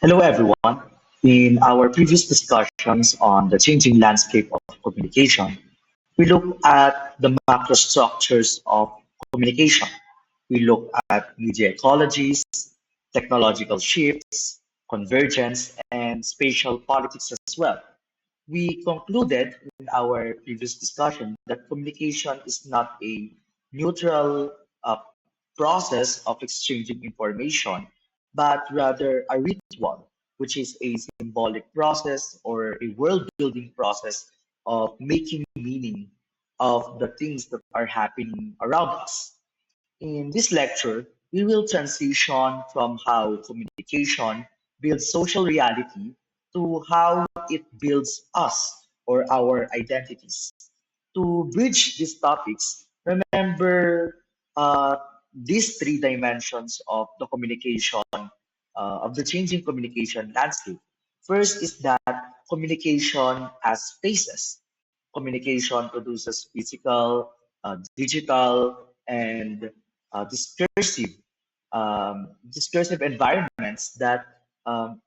Hello, everyone. In our previous discussions on the changing landscape of communication, we look at the macro structures of communication. We look at media ecologies, technological shifts, convergence, and spatial politics as well. We concluded in our previous discussion that communication is not a neutral process of exchanging information, but rather a ritual, which is a symbolic process or a world building process of making meaning of the things that are happening around us. In this lecture, we will transition from how communication builds social reality to how it builds us or our identities. To bridge these topics, remember these three dimensions of the communication, of the changing communication landscape. First is that communication as phases. Communication produces physical, digital, and discursive discursive environments that um,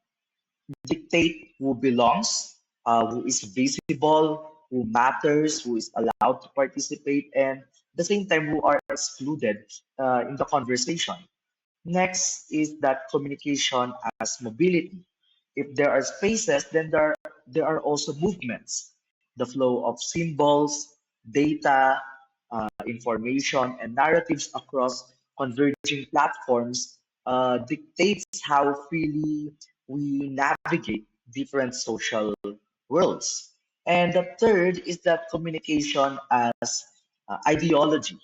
dictate who belongs, who is visible, who matters, who is allowed to participate, and at the same time who are excluded in the conversation. Next is that communication as mobility. If there are spaces, then there are also movements. The flow of symbols, data, information, and narratives across converging platforms dictates how freely we navigate different social worlds. And the third is that communication as ideology.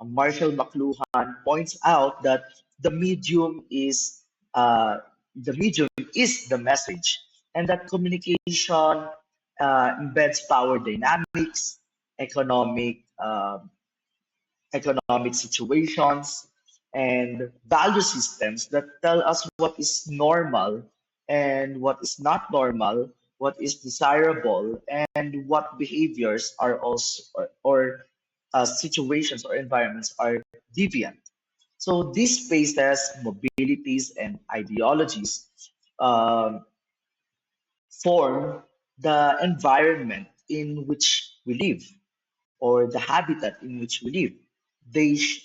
Marshall McLuhan points out that the medium is uh, the medium is the message, and that communication embeds power dynamics, economic economic situations, and value systems that tell us what is normal and what is not normal, what is desirable, and what behaviors are also or situations or environments are deviant. So these spaces, mobilities, and ideologies um, form the environment in which we live or the habitat in which we live.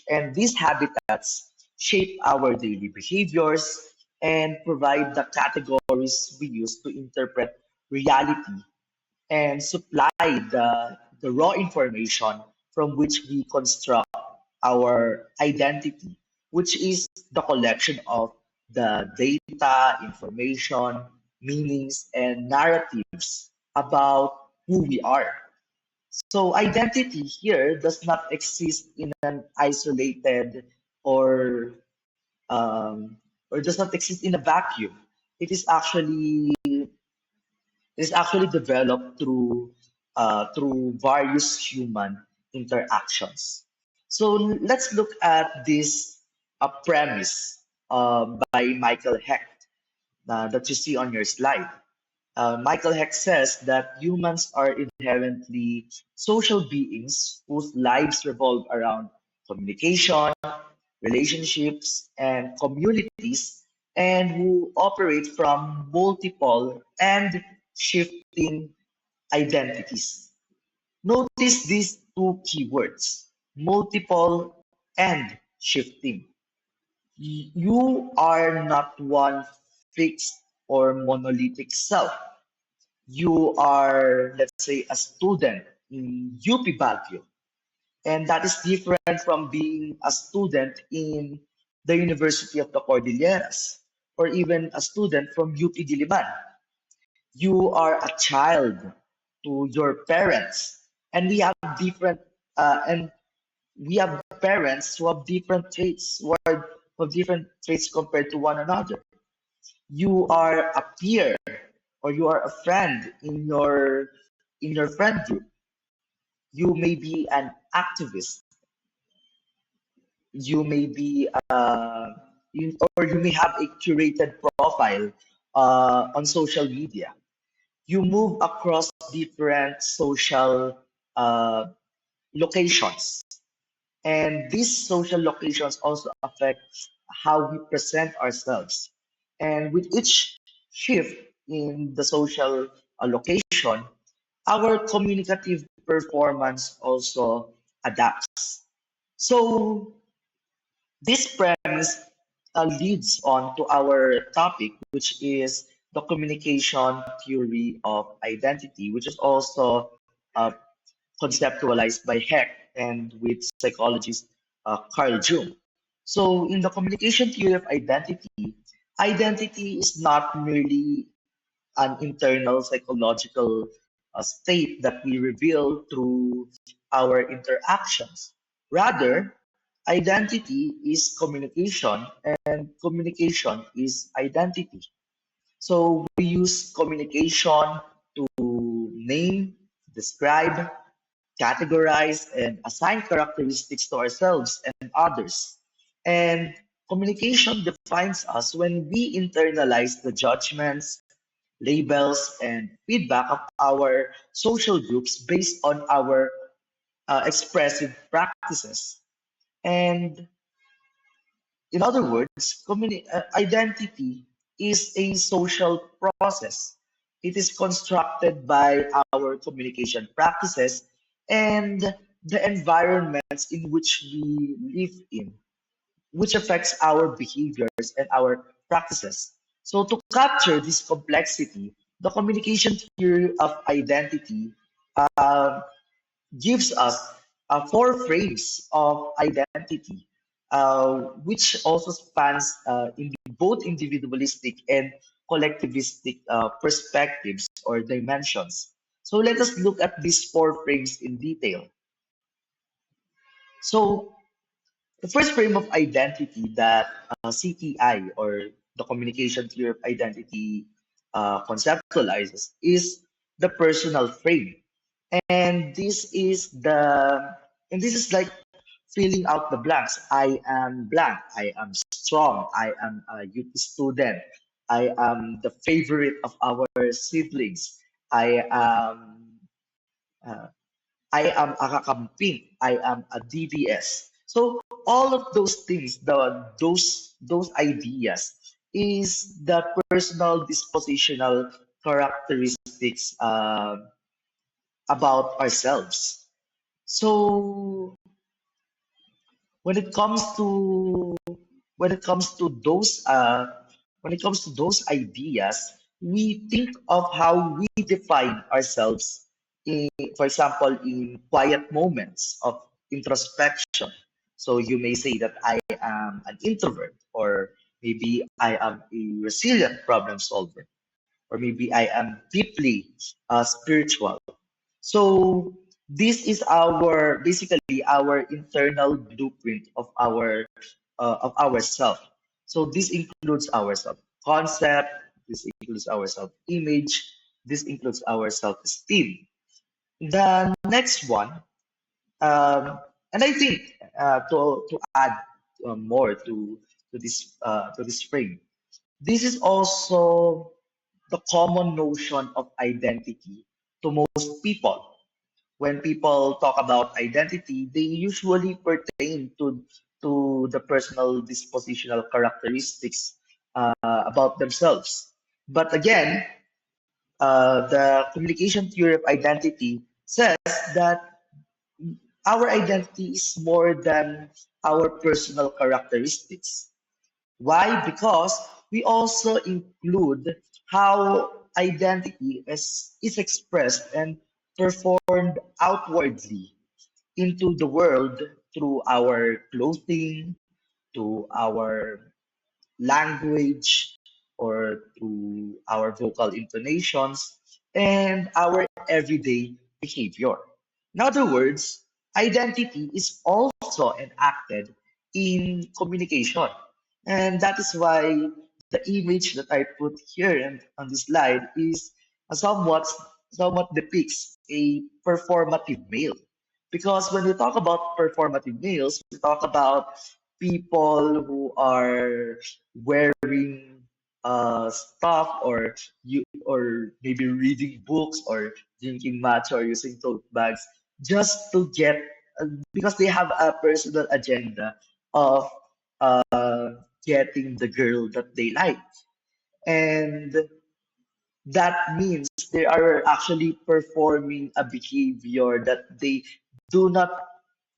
And these habitats shape our daily behaviors and provide the categories we use to interpret reality and supply the raw information from which we construct our identity, which is the collection of the data, information, meanings, and narratives about who we are. So identity here does not exist in an isolated or or does not exist in a vacuum. It is actually developed through various human interactions. So let's look at this premise by Michael Hecht that you see on your slide. Michael Hecht says that humans are inherently social beings whose lives revolve around communication, relationships, and communities, and who operate from multiple and shifting identities. Notice these two keywords, multiple and shifting. You are not one fixed or monolithic self. You are, let's say, a student in UP Baguio, and that is different from being a student in the University of the Cordilleras or even a student from UP Diliman. You are a child to your parents, and and we have parents who have different traits, who have different traits compared to one another. You are a peer or you are a friend in your friend group. You may be an activist. You may be or you may have a curated profile on social media. You move across different social uh, locations, and these social locations also affect how we present ourselves. And with each shift in the social location, our communicative performance also adapts. So this premise leads on to our topic, which is the communication theory of identity, which is also uh, conceptualized by Heck and with psychologist Carl Jung. So, in the communication theory of identity, identity is not merely an internal psychological state that we reveal through our interactions. Rather, identity is communication, and communication is identity. So we use communication to name, describe, categorize, and assign characteristics to ourselves and others. And communication defines us when we internalize the judgments, labels, and feedback of our social groups based on our expressive practices. And in other words, identity is a social process. It is constructed by our communication practices and the environments in which we live in, which affects our behaviors and our practices. So, to capture this complexity, the communication theory of identity uh, gives us four frames of identity, which also spans in both individualistic and collectivistic perspectives or dimensions. So let us look at these four frames in detail. So the first frame of identity that CTI or the communication theory of identity conceptualizes is the personal frame. And this is like filling out the blanks. I am blank. I am strong. I am a youth student. I am the favorite of our siblings. I am uh, I am a kakamping. I am a DBS. So all of those things, those ideas, is the personal dispositional characteristics about ourselves. So when it comes to when it comes to those ideas, we think of how we define ourselves in, for example, in quiet moments of introspection. So you may say that I am an introvert, or maybe I am a resilient problem solver, or maybe I am deeply spiritual. So this is our basically our internal blueprint of our self. So this includes our self concept, this includes our self image, this includes our self esteem. The next one, and I think to add more to this frame, this is also the common notion of identity to most people. When people talk about identity, they usually pertain to the personal dispositional characteristics about themselves. But again, the communication theory of identity says that our identity is more than our personal characteristics. Why? Because we also include how identity is expressed and performed outwardly into the world through our clothing, to our language, or through our vocal intonations, and our everyday behavior. In other words, identity is also enacted in communication. And that is why the image that I put here on this slide is somewhat depicts a performative male. Because when we talk about performative males, we talk about people who are wearing stuff, or maybe reading books or drinking matcha or using tote bags just to get because they have a personal agenda of getting the girl that they like. And That means they are actually performing a behavior do not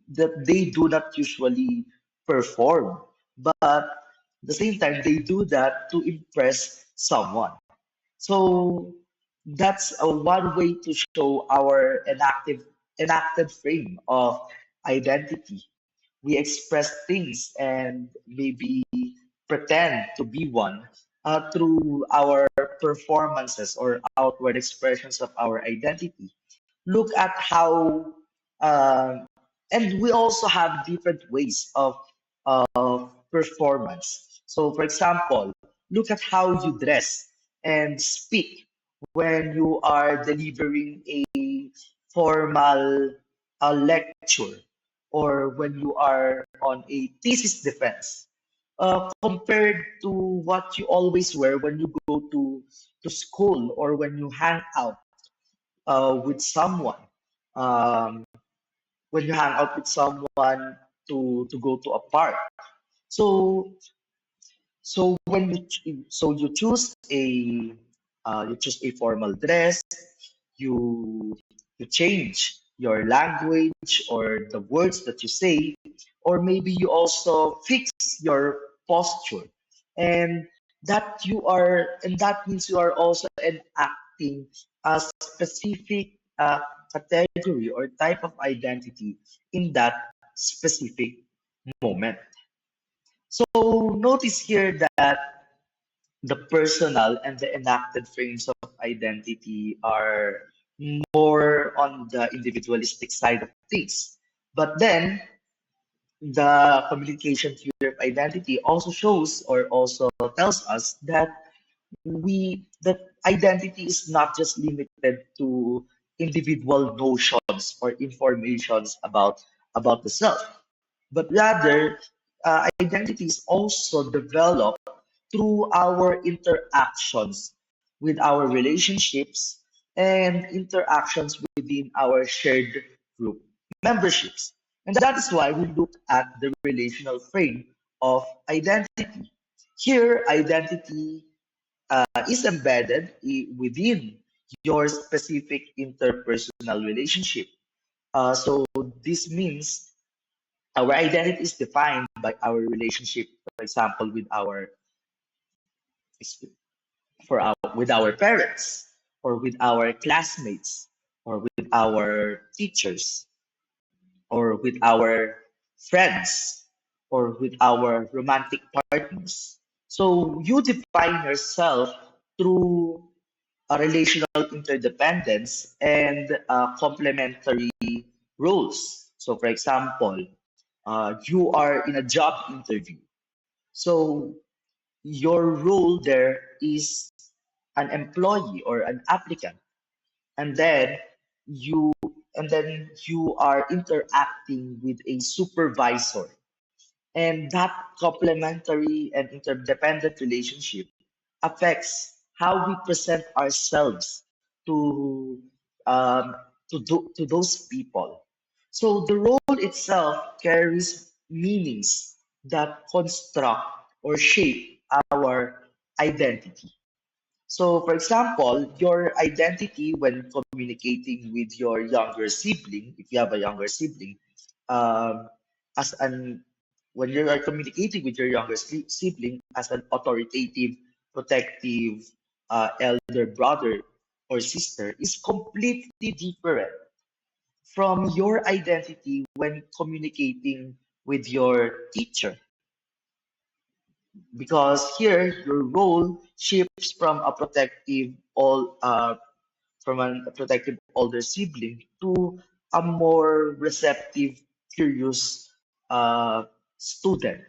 that they do not usually perform, but at the same time they do that to impress someone. So that's a one way to show our enacted frame of identity. We express things and maybe pretend to be one through our performances or outward expressions of our identity. Look at how, uh, and we also have different ways of performance. So, for example, look at how you dress and speak when you are delivering a formal lecture or when you are on a thesis defense compared to what you always wear when you go to school or when you hang out with someone. Um, when you hang out with someone to go to a park. So so you choose a formal dress, you you change your language or the words that you say, or maybe you also fix your posture, and that means you are also enacting a specific category or type of identity in that specific moment. So notice here that the personal and the enacted frames of identity are more on the individualistic side of things. But then the communication theory of identity also shows or also tells us that identity is not just limited to individual notions or informations about the self, but rather identity is also developed through our interactions with our relationships and interactions within our shared group memberships. And that is why we look at the relational frame of identity. Here, identity is embedded within your specific interpersonal relationship. So this means our identity is defined by our relationship, for example, with our parents, or with our classmates, or with our teachers, or with our friends, or with our romantic partners. So you define yourself through a relational interdependence and complementary roles. So, for example, you are in a job interview. So your role there is an employee or an applicant, and you then you are interacting with a supervisor, and that complementary and interdependent relationship affects how we present ourselves to to those people. So the role itself carries meanings that construct or shape our identity. So, for example, your identity when communicating with your younger sibling, if you have a younger sibling, um, as an when you are communicating with your younger sibling as an authoritative, protective elder brother or sister is completely different from your identity when communicating with your teacher, because here your role shifts from a protective older sibling to a more receptive, curious student.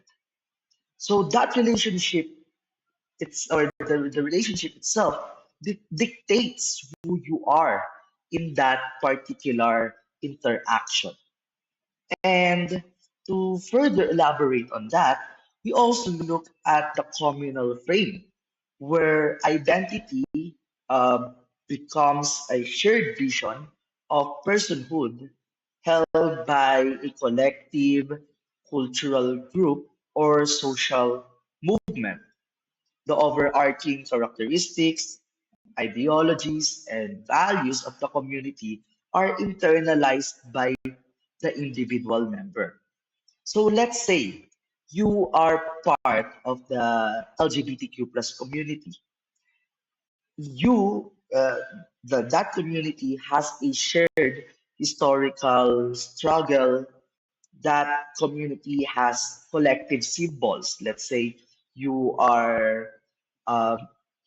So that relationship, the relationship itself dictates who you are in that particular interaction. And to further elaborate on that, we also look at the communal frame, where identity uh, becomes a shared vision of personhood held by a collective, cultural group, or social movement. The overarching characteristics, ideologies, and values of the community are internalized by the individual member. So let's say you are part of the LGBTQ plus community. That community has a shared historical struggle. That community has collective symbols. Let's say you are, uh,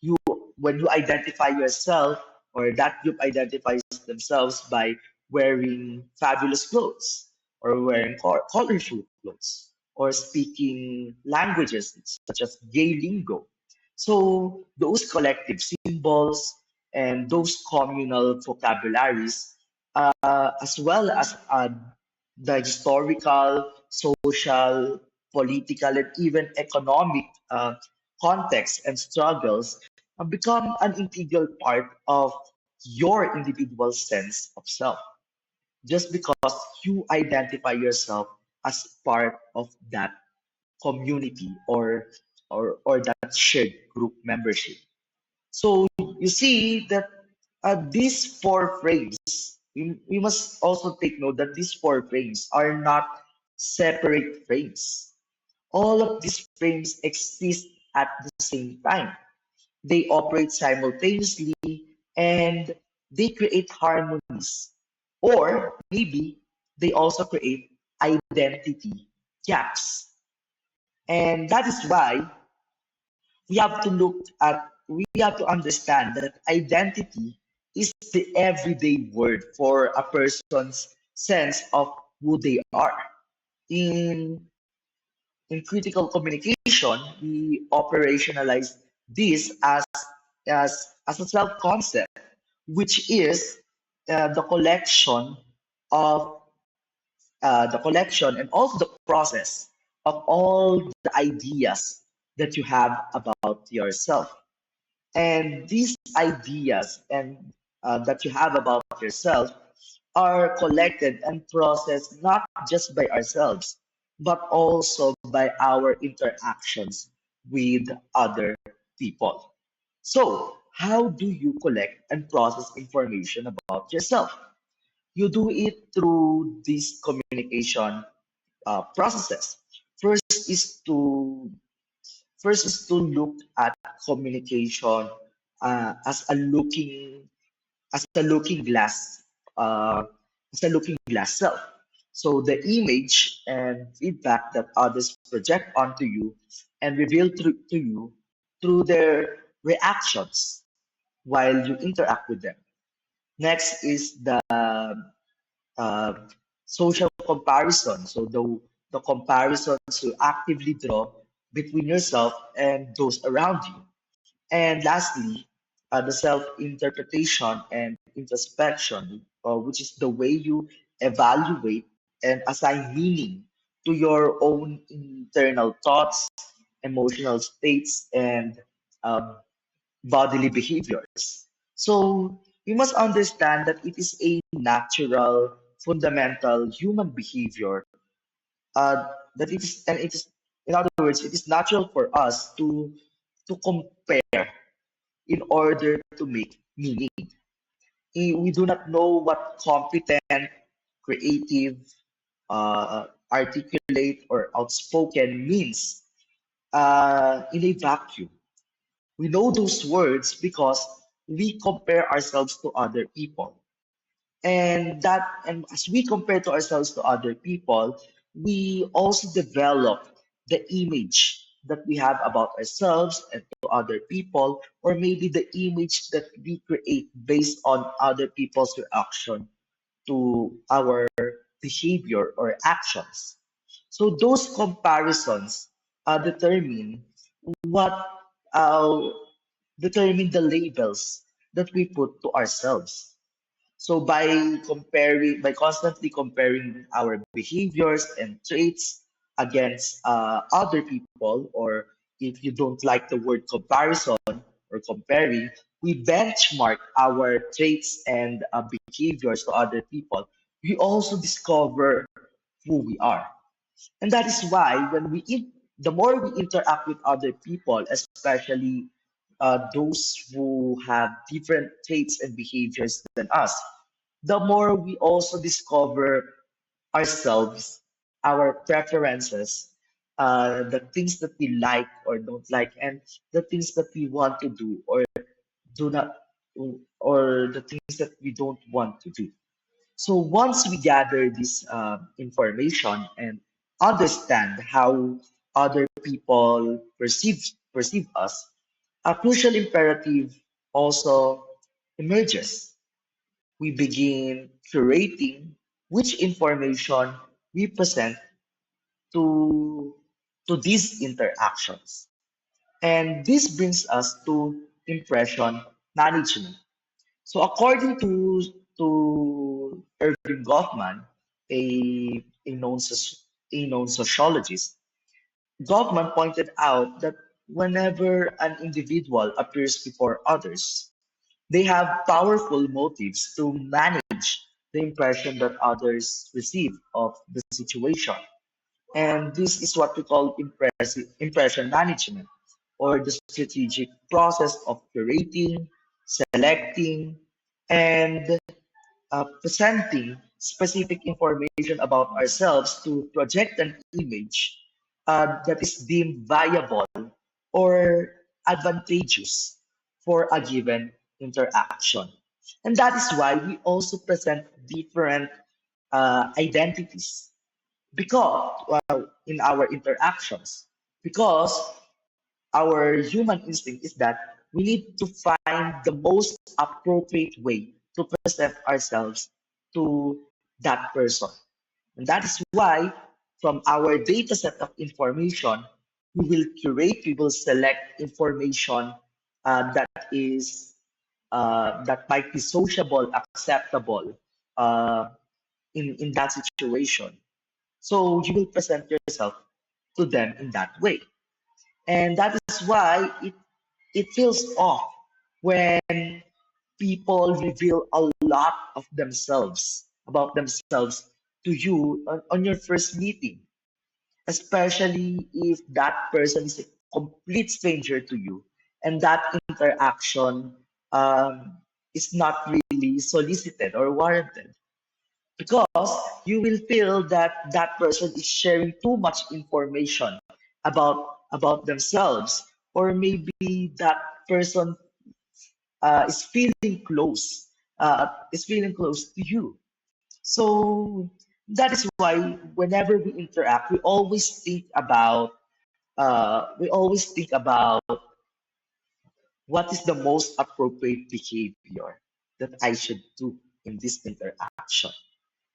you when you identify yourself, or that group identifies themselves by wearing fabulous clothes, or wearing colorful clothes, or speaking languages such as gay lingo. So those collective symbols and those communal vocabularies, as well as the historical, social, political, and even economic context and struggles become an integral part of your individual sense of self, just because you identify yourself as part of that community, or that shared group membership. So you see that these four frames, we must also take note that these four frames are not separate frames. All of these frames exist at the same time. They operate simultaneously, and they create harmonies. Or maybe they also create identity gaps. And that is why we have to understand that identity is the everyday word for a person's sense of who they are. In in critical communication, we operationalize this as a self concept, which is the collection of the collection and also the process of all the ideas that you have about yourself. And these ideas and that you have about yourself are collected and processed not just by ourselves, but also by our interactions with other people. So, how do you collect and process information about yourself? You do it through these communication processes. First is to First is to look at communication as a looking glass, uh, as a looking glass self. So the image and feedback that others project onto you and reveal to you through their reactions while you interact with them. Next is the uh, social comparison. So the comparisons you actively draw between yourself and those around you. And lastly, the self-interpretation and introspection, which is the way you evaluate and assign meaning to your own internal thoughts, emotional states, and um, bodily behaviors. So we must understand that it is a natural, fundamental human behavior. In other words, it is natural for us to compare in order to make meaning. We do not know what competent, creative, articulate, or outspoken means in a vacuum. We know those words because we compare ourselves to other people. And as we compare to ourselves to other people, we also develop the image that we have about ourselves and to other people, or maybe the image that we create based on other people's reaction to our behavior or actions. So those comparisons determine what uh, determine the labels that we put to ourselves. So by constantly comparing our behaviors and traits against other people, or if you don't like the word comparison or comparing, we benchmark our traits and behaviors to other people. We also discover who we are. And that is why the more we interact with other people, especially those who have different traits and behaviors than us, the more we also discover ourselves, our preferences, the things that we like or don't like, and the things that we want to do or do not, or the things that we don't want to do. So once we gather this information and understand how other people perceive us, a crucial imperative also emerges. We begin curating which information we present to these interactions. And this brings us to impression management. So according to Irving Goffman, a known a known sociologist, Goffman pointed out that whenever an individual appears before others, they have powerful motives to manage the impression that others receive of the situation. And this is what we call impression management, or the strategic process of curating, selecting, and presenting specific information about ourselves to project an image that is deemed viable or advantageous for a given interaction. And that is why we also present different identities because in our interactions, because our human instinct is that we need to find the most appropriate way to present ourselves to that person. And that is why from our data set of information, we will curate, we will select information that is that might be sociable, acceptable uh, in that situation. So you will present yourself to them in that way. And that is why it feels off when people reveal a lot of themselves, about themselves to you on your first meeting, especially if that person is a complete stranger to you and that interaction is not really solicited or warranted, because you will feel that that person is sharing too much information about themselves, or maybe that person is feeling close to you. So that is why whenever we interact, we always think about what is the most appropriate behavior that I should do in this interaction.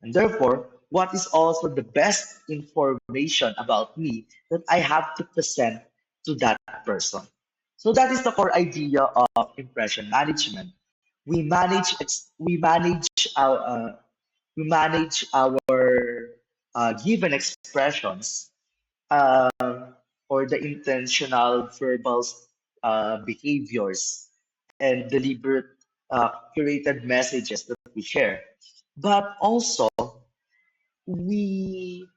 And therefore, what is also the best information about me that I have to present to that person? So that is the core idea of impression management. We manage we manage our given expressions, uh, or the intentional verbal behaviors and deliberate curated messages that we share. But also, we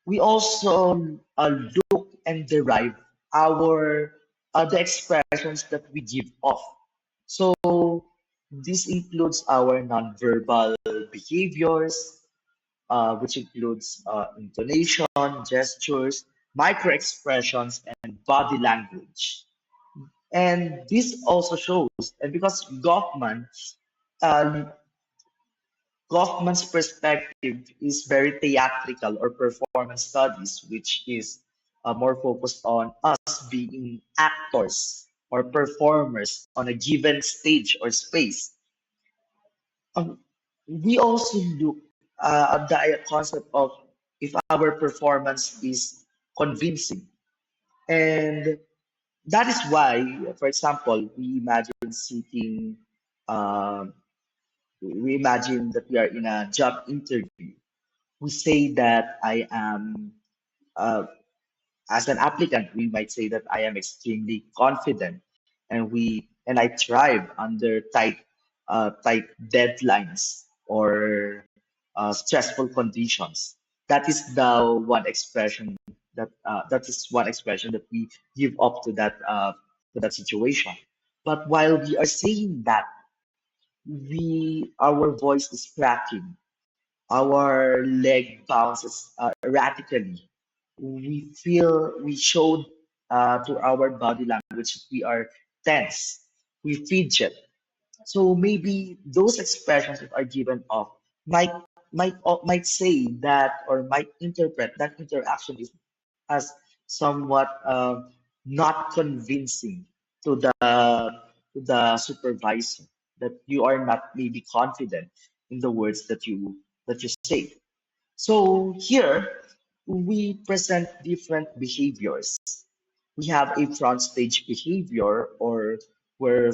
we also look and derive our the expressions that we give off. So this includes our nonverbal behaviors, which includes intonation, gestures, micro expressions, and body language. And this also shows, and because uh, Goffman's perspective is very theatrical or performance studies, which is more focused on us being actors or performers on a given stage or space. Um, we also look at the concept of if our performance is convincing. And that is why, for example, um, we imagine that we are in a job interview. We say that I am, uh, as an applicant, we might say that I am extremely confident, and I thrive under tight deadlines or stressful conditions. That is the one expression that is one expression that we give up to that to that situation. But while we are saying that, our voice is cracking, our leg bounces erratically. We showed to our body language that we are tense, we fidget. So maybe those expressions that are given off might might say that, or might interpret that interaction is as somewhat not convincing to the supervisor, that you are not maybe confident in the words that you say. So here we present different behaviors. We have a front stage behavior, or where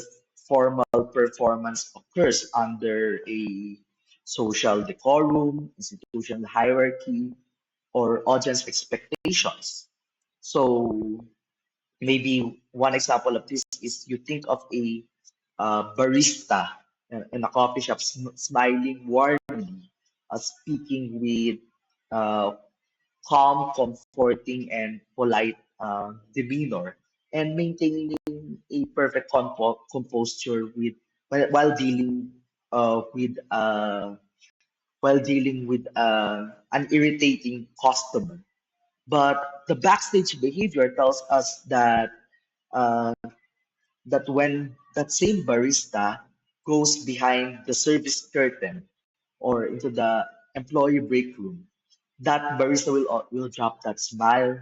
formal performance occurs under a social decorum, institutional hierarchy, or audience expectations. So maybe one example of this is, you think of a barista in a coffee shop, smiling warmly, speaking with uh, calm, comforting, and polite demeanor, and maintaining a perfect composure while dealing with an irritating customer. But the backstage behavior tells us uh, that when that same barista goes behind the service curtain or into the employee break room, that barista will drop that smile,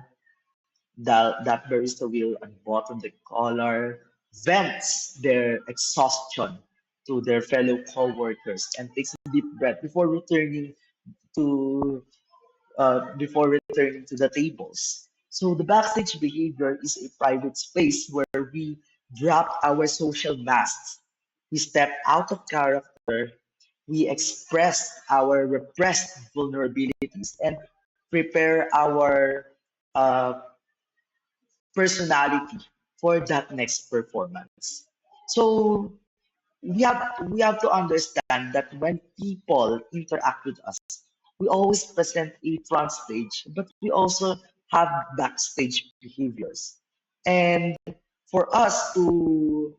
that barista will unbutton the collar, vents their exhaustion to their fellow coworkers, and takes a deep breath to before returning to the tables. So the backstage behavior is a private space where we drop our social masks. We step out of character. We express our repressed vulnerabilities and prepare our uh, personality for that next performance. So we have to understand that when people interact with us, we always present a front stage, but we also have backstage behaviors. And for us to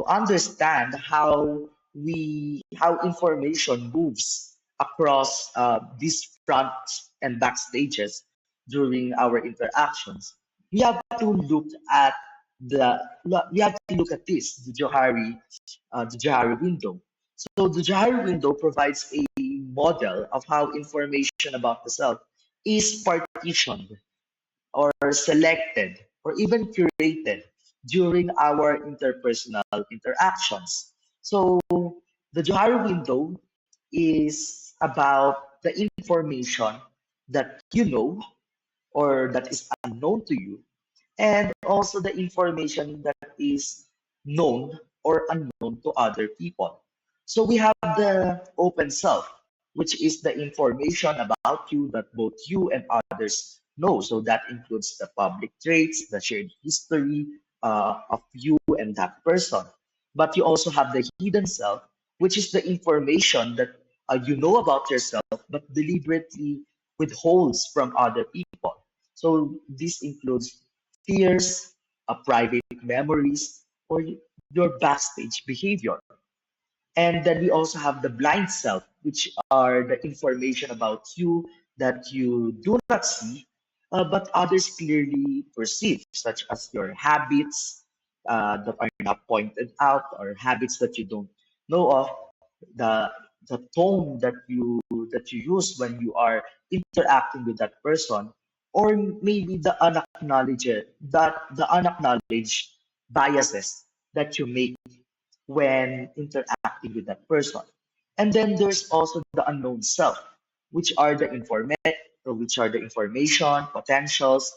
understand how information moves across these front and backstages during our interactions, we have to look at the Johari window. So the Johari window provides a model of how information about the self is partitioned, or selected, or even curated during our interpersonal interactions. So the Johari window is about the information that you know, or that is unknown to you, and also the information that is known or unknown to other people. So we have the open self, which is the information about you that both you and others know. So that includes the public traits, the shared history of you and that person. But you also have the hidden self, which is the information that you know about yourself, but deliberately withholds from other people. So this includes fears, private memories, or your backstage behavior. And then we also have the blind self, which are the information about you that you do not see, but others clearly perceive, such as your habits that are not pointed out, or habits that you don't know of, the the tone that you use when you are interacting with that person, or maybe the unacknowledged biases that you make when interacting with that person. And then there's also the unknown self, which are the information, potentials,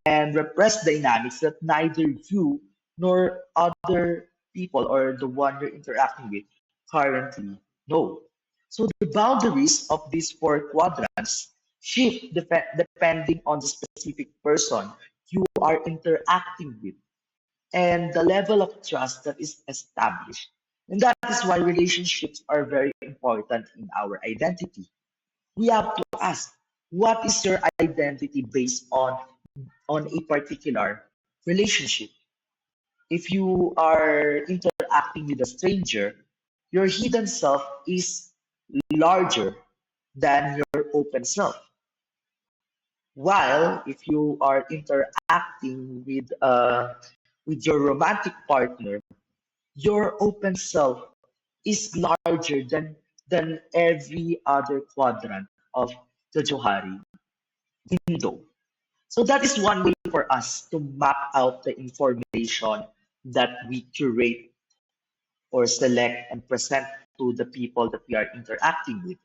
and repressed dynamics that neither you nor other people, or the one you're interacting with, currently know. So the boundaries of these four quadrants shift depending on the specific person you are interacting with, and the level of trust that is established. And that is why relationships are very important in our identity. We have to ask, what is your identity based on a particular relationship? If you are interacting with a stranger, your hidden self is larger than your open self. While if you are interacting with your romantic partner, your open self is larger than every other quadrant of the Johari window. So that is one way for us to map out the information that we curate or select and present to the people that we are interacting with.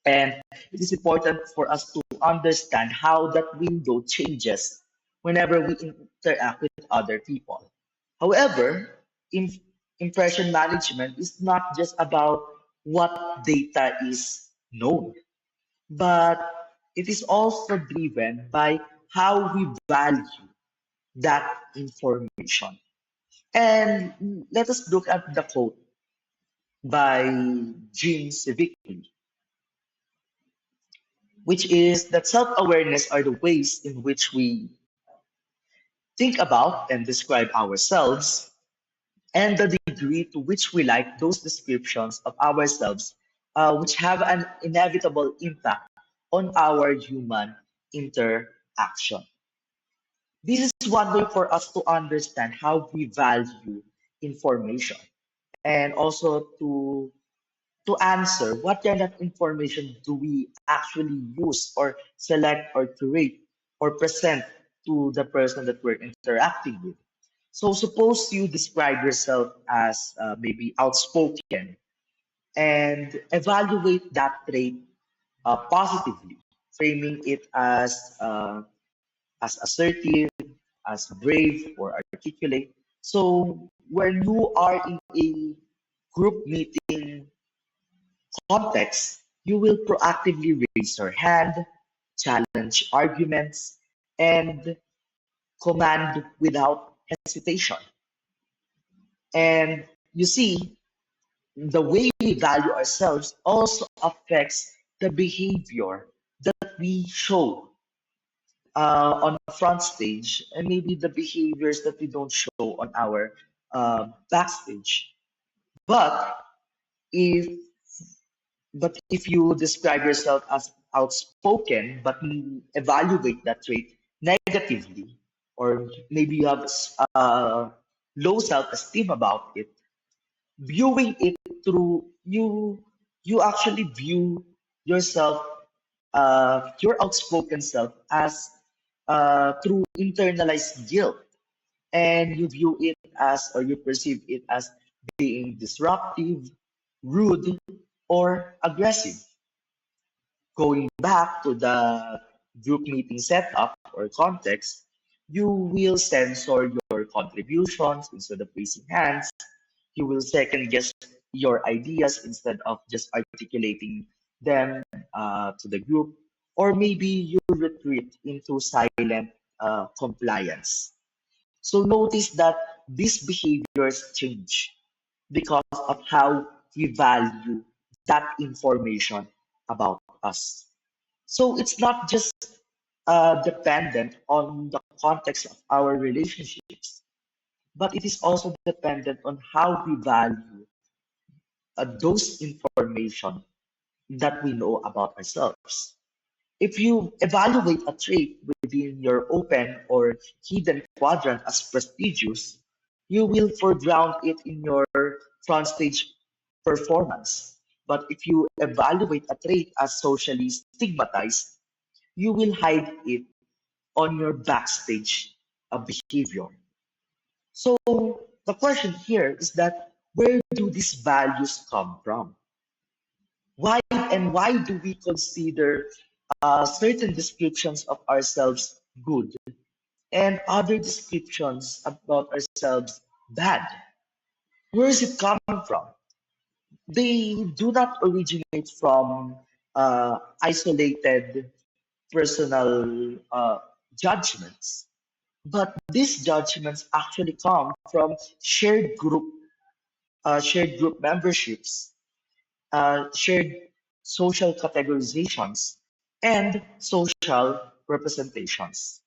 And it is important for us to understand how that window changes whenever we interact with other people. However, impression management is not just about what data is known, but it is also driven by how we value that information. And let us look at the quote by Jim Civicli, which is that self-awareness are the ways in which we think about and describe ourselves and the degree to which we like those descriptions of ourselves, which have an inevitable impact on our human interaction. This is one way for us to understand how we value information and also to answer what kind of information do we actually use or select or curate or present to the person that we're interacting with. So suppose you describe yourself as maybe outspoken and evaluate that trait positively, framing it as assertive, as brave or articulate. So when you are in a group meeting context, you will proactively raise your hand, challenge arguments, and command without hesitation. And you see, the way we value ourselves also affects the behavior that we show on front stage and maybe the behaviors that we don't show on our backstage. But if if you describe yourself as outspoken but you evaluate that trait negatively, or maybe you have low self-esteem about it, viewing it through you actually view yourself, your outspoken self as through internalized guilt, and you view it as or you perceive it as being disruptive, rude, or aggressive. Going back to the group meeting setup or context, you will censor your contributions instead of raising hands. You will second guess your ideas instead of just articulating them to the group. Or maybe you retreat into silent compliance. So notice that these behaviors change because of how we value that information about us. So it's not just dependent on the context of our relationships, but it is also dependent on how we value those information that we know about ourselves. If you evaluate a trait within your open or hidden quadrant as prestigious, you will foreground it in your front stage performance. But if you evaluate a trait as socially stigmatized, you will hide it on your backstage behavior. So the question here is that where do these values come from? Why do we consider certain descriptions of ourselves good and other descriptions about ourselves bad? Where is it coming from? They do not originate from isolated personal judgments, but these judgments actually come from shared group memberships, shared social categorizations, and social representations.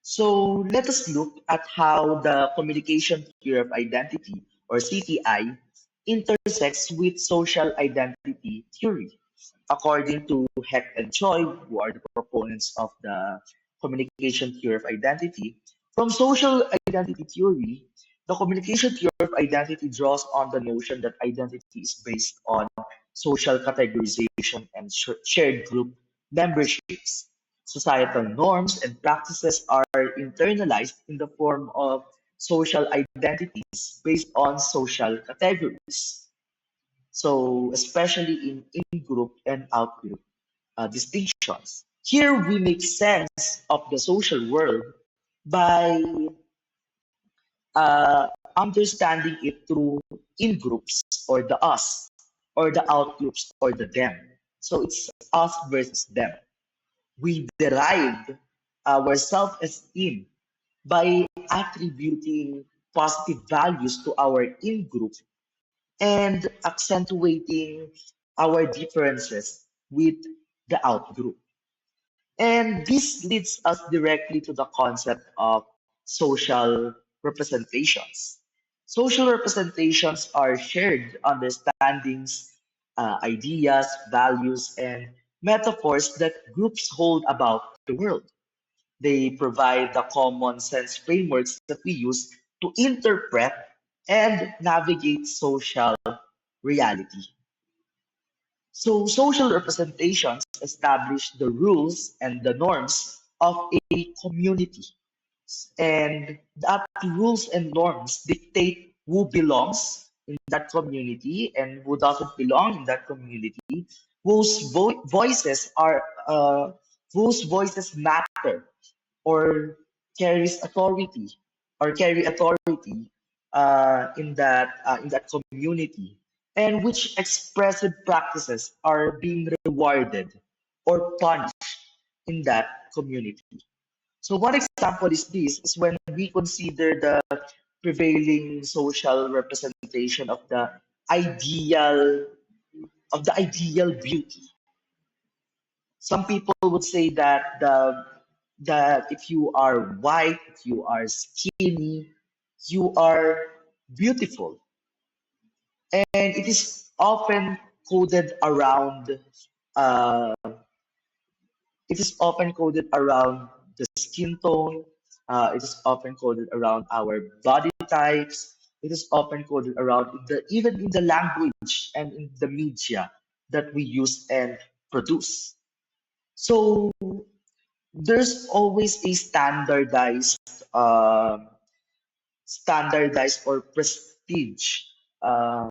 So let us look at how the communication theory of identity, or CTI, intersects with social identity theory. According to Heck and Choi, who are the proponents of the communication theory of identity, from social identity theory, the communication theory of identity draws on the notion that identity is based on social categorization and shared group memberships. Societal norms and practices are internalized in the form of social identities based on social categories. So, especially in in-group and out-group distinctions. Here we make sense of the social world by uh, understanding it through in-groups, or the us, or the out-groups, or the them. So it's us versus them. We derive our self-esteem by attributing positive values to our in-group and accentuating our differences with the out-group. And this leads us directly to the concept of social representations. Social representations are shared understandings, ideas, values, and metaphors that groups hold about the world. They provide the common sense frameworks that we use to interpret and navigate social reality. So, social representations establish the rules and the norms of a community. And that rules and norms dictate who belongs in that community and who doesn't belong in that community, whose voices are whose voices matter or carries authority or carry authority in that community, and which expressive practices are being rewarded or punished in that community. So one example is this is when we consider the prevailing social representation ideal of the ideal beauty. Some people would say that that if you are white, if you are skinny, you are beautiful. And it is often coded around uh, it is often coded around the skin tone. It is often coded around our body types. It is often coded around even in the language and in the media that we use and produce. So there's always a standardized or prestige uh,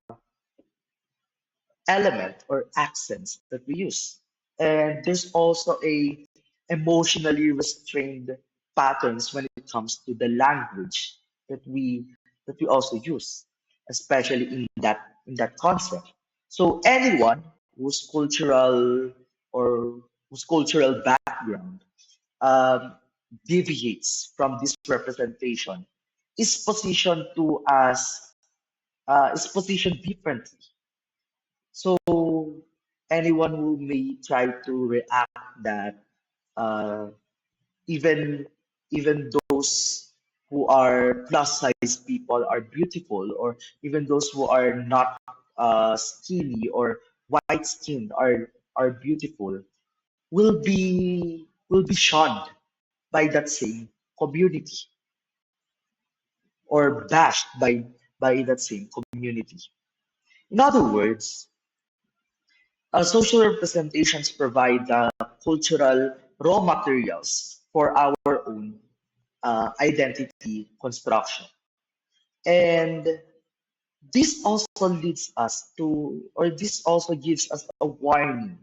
element or accents that we use. And there's also a emotionally restrained patterns when it comes to the language that we also use, especially in that concept. So anyone whose cultural background um, deviates from this representation is positioned to as is positioned differently. So anyone who may try to react that uh, even even those who are plus size people are beautiful, or even those who are not skinny or white skinned are beautiful, will be shunned by that same community or bashed by that same community. In other words, social representations provide cultural raw materials for our own identity construction. And this also leads us to, or this also gives us a warning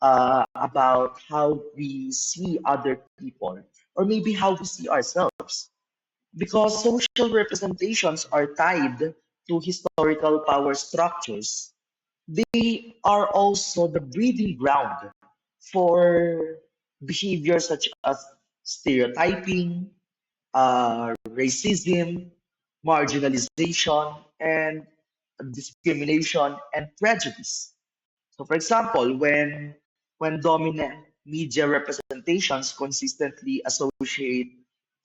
about how we see other people, or maybe how we see ourselves. Because social representations are tied to historical power structures, they are also the breeding ground for behaviors such as stereotyping, racism, marginalization, and discrimination and prejudice. So, for example, when dominant media representations consistently associate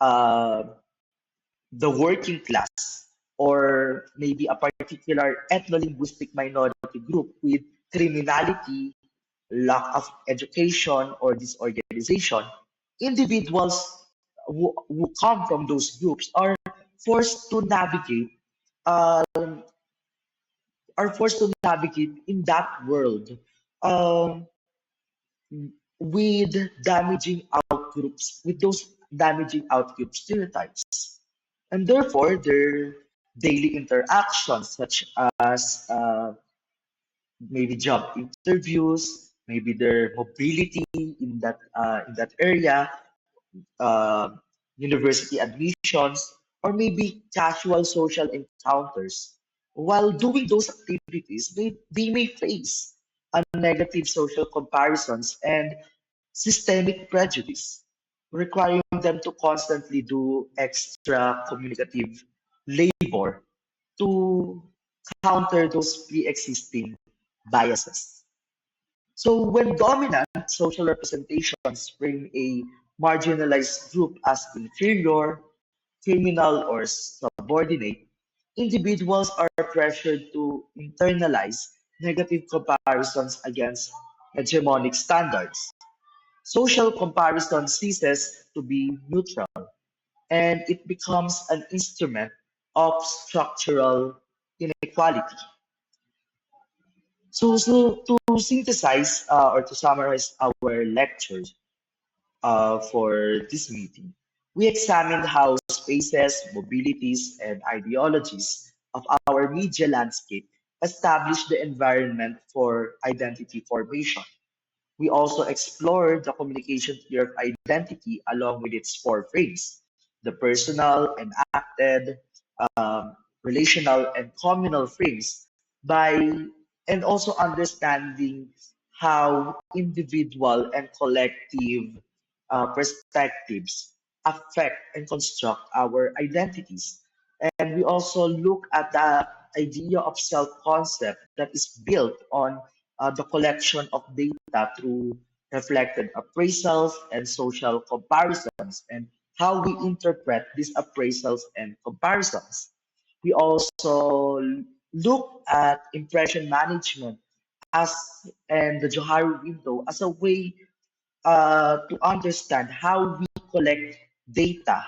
uh, the working class, or maybe a particular ethno-linguistic minority group with criminality, lack of education, or disorganization, individuals who come from those groups forced to navigate um, forced to navigate in that world um, with those damaging outgroup stereotypes. And therefore, their daily interactions, such as maybe job interviews, maybe their mobility in that area, uh, university admissions, or maybe casual social encounters. While doing those activities, they may face a negative social comparisons and systemic prejudice, requiring them to constantly do extra communicative labor to counter those pre-existing biases. So when dominant social representations frame a marginalized group as inferior, criminal, or subordinate, individuals are pressured to internalize negative comparisons against hegemonic standards. Social comparison ceases to be neutral and it becomes an instrument of structural inequality. So to synthesize or to summarize our lectures for this meeting, we examined how spaces, mobilities, and ideologies of our media landscape establish the environment for identity formation. We also explored the communication theory of identity along with its four frames: the personal, enacted, relational, and communal frames, by and also understanding how individual and collective perspectives affect and construct our identities. And we also look at the idea of self-concept that is built on the collection of data through reflected appraisals and social comparisons, and how we interpret these appraisals and comparisons. We also look at impression management as and the Johari window as a way to understand how we collect data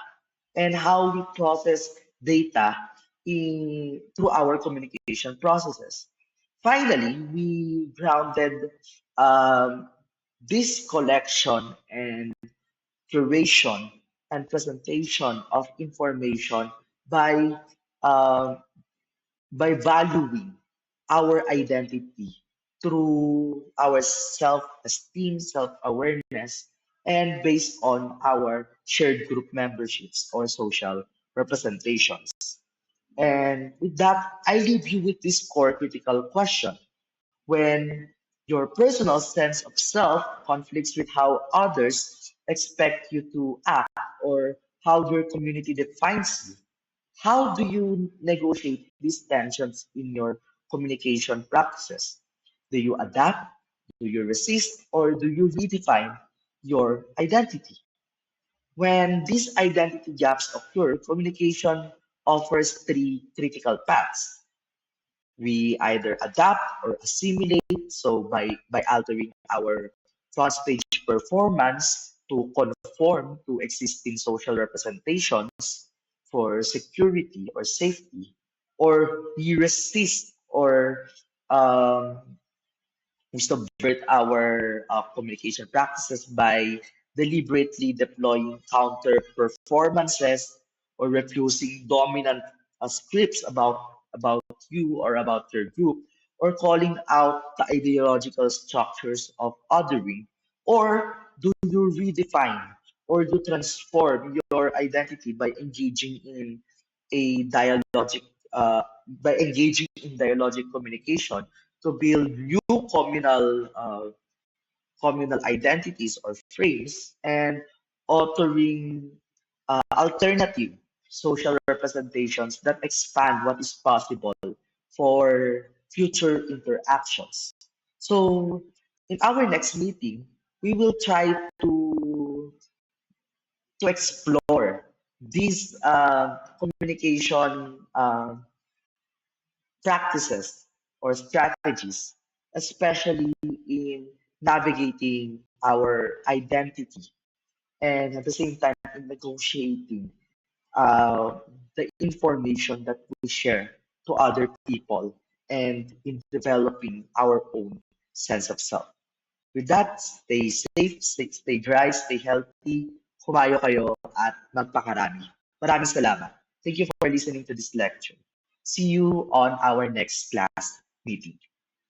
and how we process data through our communication processes. Finally, we grounded um, this collection and curation and presentation of information by um, by valuing our identity through our self-esteem, self-awareness, and based on our shared group memberships or social representations. And with that, I leave you with this core critical question. When your personal sense of self conflicts with how others expect you to act or how your community defines you, how do you negotiate these tensions in your communication practices? Do you adapt? Do you resist? Or do you redefine your identity? When these identity gaps occur, communication offers three critical paths. We either adapt or assimilate, so by altering our front stage performance to conform to existing social representations for security or safety, or we resist or um, we subvert our communication practices by deliberately deploying counter performances or refusing dominant scripts about you or about your group, or calling out the ideological structures of othering, or do you redefine or do transform your identity a dialogic by engaging in dialogic communication to build new communal identities or frames, and authoring alternative social representations that expand what is possible for future interactions. So, in our next meeting, we will try to explore These communication practices or strategies, especially in navigating our identity and at the same time in negotiating uh, the information that we share to other people and in developing our own sense of self. With that, stay safe, stay dry, stay healthy, humayo kayo at magpakarami. Maraming salamat. Thank you for listening to this lecture. See you on our next class meeting.